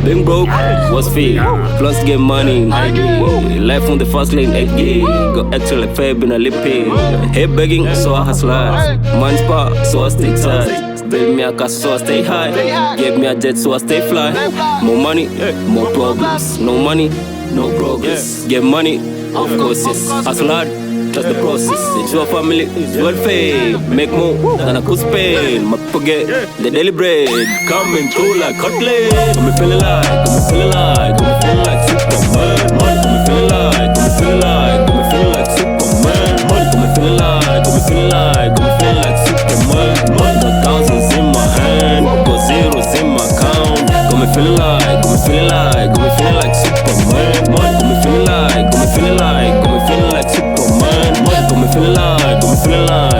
Being broke was fee, plus get money. Life on the fast lane, got extra like Fab in a lippy. Head begging, so I hustle. Man's part, so I stay tight. Build me a car, so I stay high. Give me a jet, so I stay fly. More money, more problems. No money, no progress. Get money, of course, yes. Hustle hard, that's the process. It's your family, it's your fame. Make more than I could spend. My forget the daily bread. Coming through like cutlet. Got me feeling like, got me feeling like, got me feeling like Superman. Money, got me feeling like, got me feeling like, got me feeling like Superman. Money, got me feeling like, got me feeling like, got me feeling like Superman. Money, got thousands in my hand, got zeros in my account. Got me feeling like, got me feeling like, got me feeling like Superman. Money, got me feeling like, got me feeling like, got me feeling like Superman. Money, got me feeling like, got me feeling like.